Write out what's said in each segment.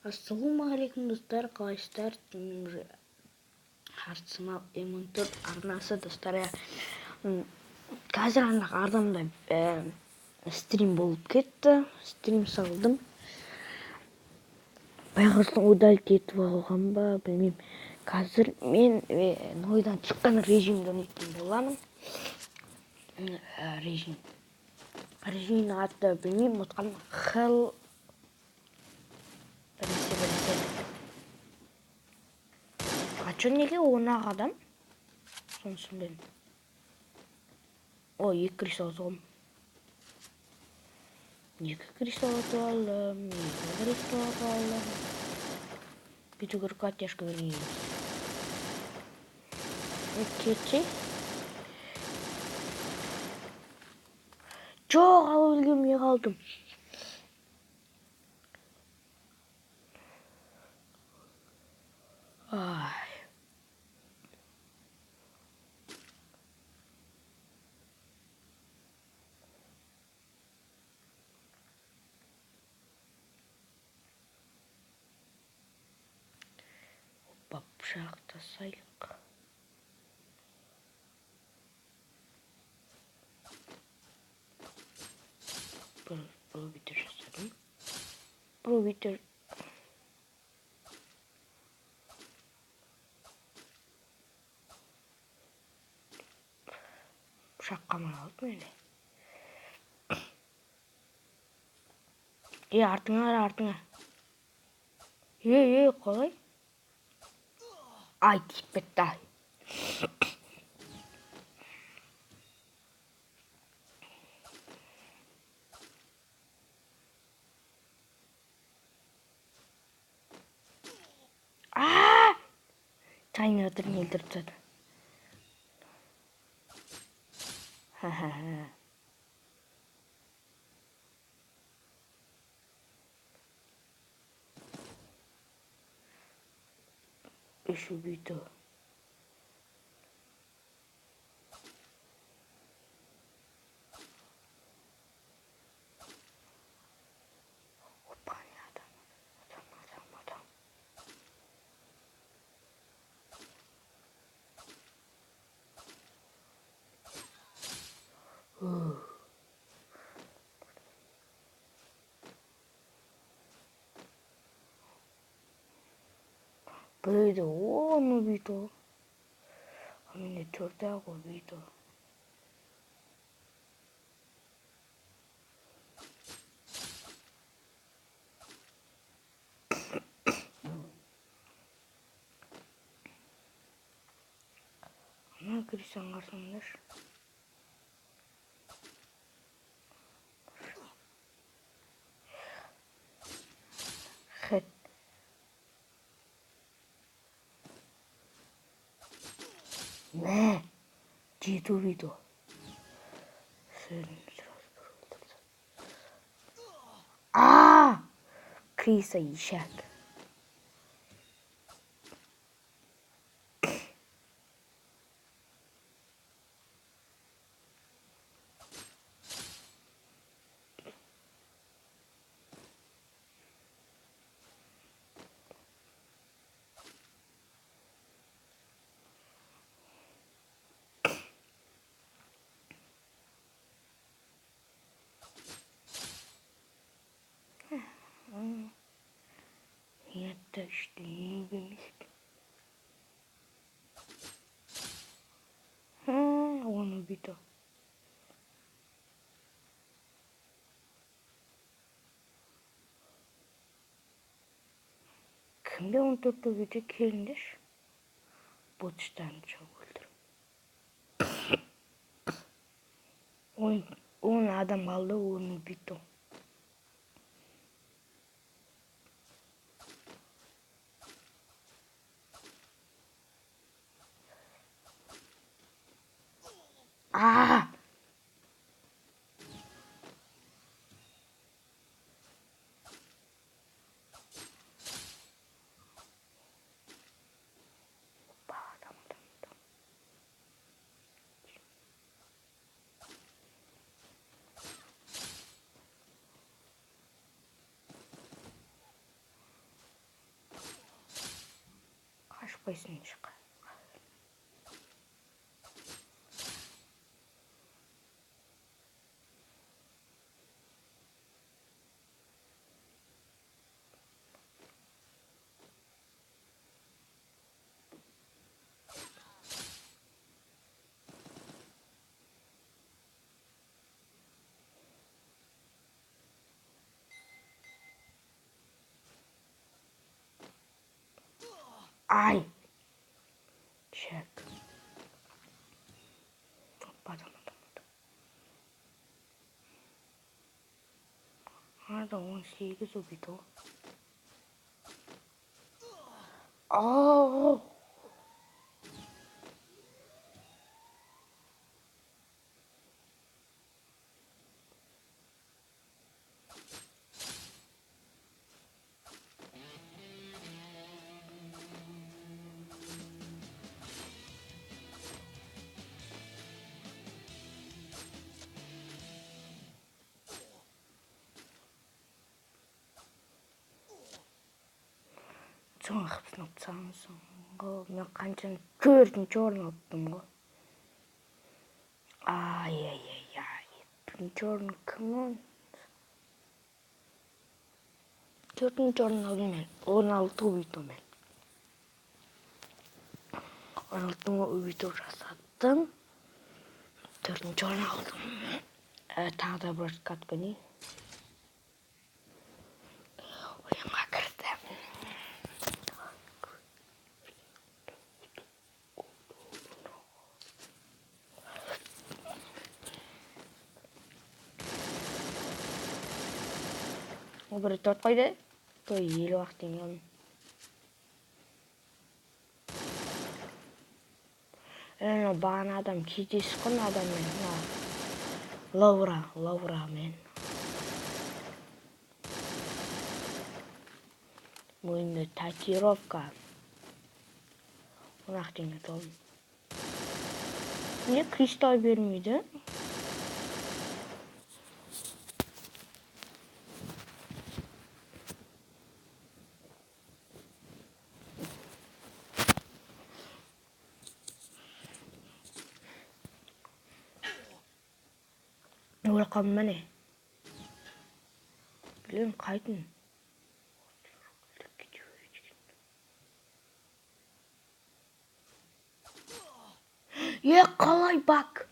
Ассалаумағалейкум достар, қалайсыздар? Мен уже Арсенал М14 арнасы достар. Қазір ана ардамда стрим болып кетті. Стрим салдым. Байғұстың удаль кетіп алған ба, білмеймін. Қазір мен ойдан шыққан режимді ойнайтын боламын. Режимнің аты білмеймін, ұмытқаным. Хел біресе. Ачо неге 10 адам? Сонысын білмеймін. О, 2 кристалл соғым. 2 кристалл алып алдым. Бүйту керек атешкі берген емес. Кетсе? Жоқ, алып үлгермей қалдым. Папшақ тасайық. Пробитер жасадым. Пробитер. Пышаққа май алдым әлі. Артыңа. Қалай? Ай, тиіп кетті. Тайнердің өлтіріп тастады. Үш убийто. Böyle 10 убийто. А менде 4 убийто. Ана кірсең қарсаңдаш. Хет. Не, 7 убийто. Криса ишак. Нетті іштей білмейді. 10 убийто. Кімде 14 убийто келіндеш? Ботштан çok öldürüm. 10 adam kaldı, 10 ubийто. шықпайсың, шық. Ай! Чек. Падам. Арда 18 убито. Aa! Çoğun hepsini atsanızın. Ben kançanın 4-cü orun attım. Ay. 4-cü orun kimin? 4-cü orun aldım ben. 16 ubito ben. 16 ubito жасаттым. 4-cü orun aldım. Tағы да бір катпани. Oyunға кірдім. Ол бірі төрт қойды. Той елі уақыт деген. Бағана адам кездескен адаммен. Лаура мен. Мойнында татуировка. Онақ деген толым. Не кристалл бермейді? Өлқам мәне. Білем қайтын. Қалай бак?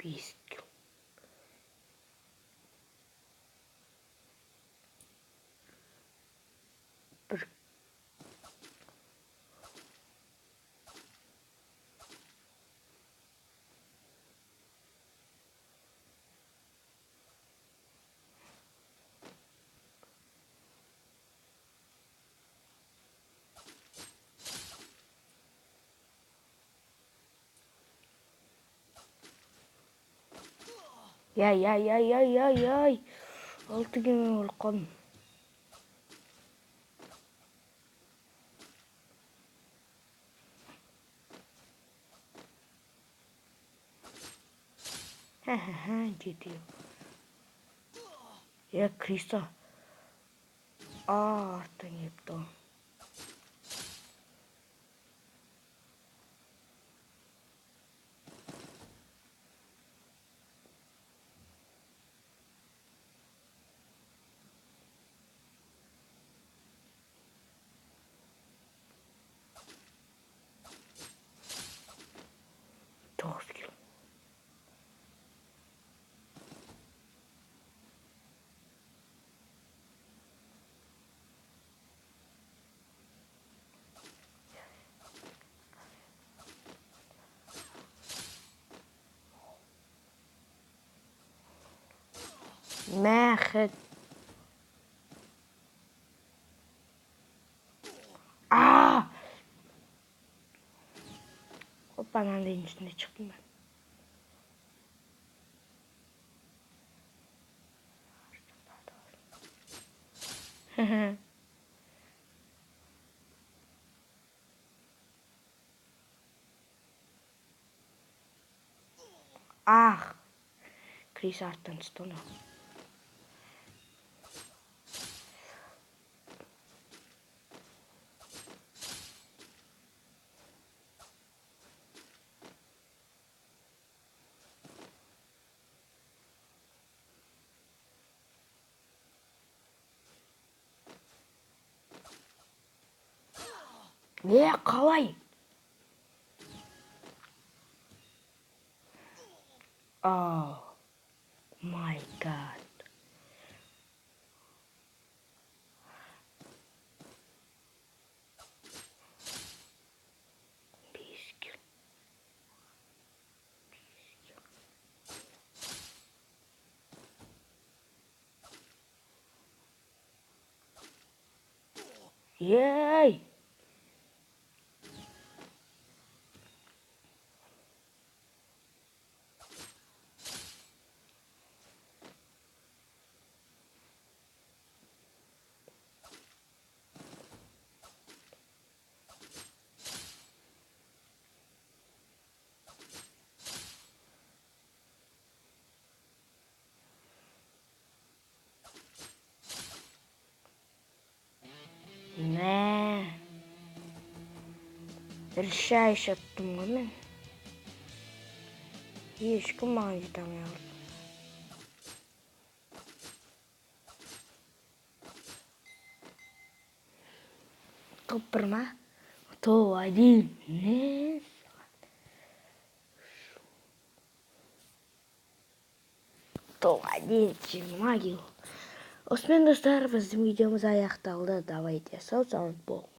Бейскі. Бір. Яй. 6 кеме өлқам. Жетеу. Криста. Артын епті. Тоғыз кил. Мәхет. Bananın üstüne çıktım ben. Ah, Chris arttan stonu. Ne kalay? Oh my god. Biscuit. Yay! Ne? Решаешь этот момент. Есть команде там я. Копырма. То один. Не. То один. Магию. Осымен достар, біздің видеомыз аяқталды. Давайте сау саламат болыңыз.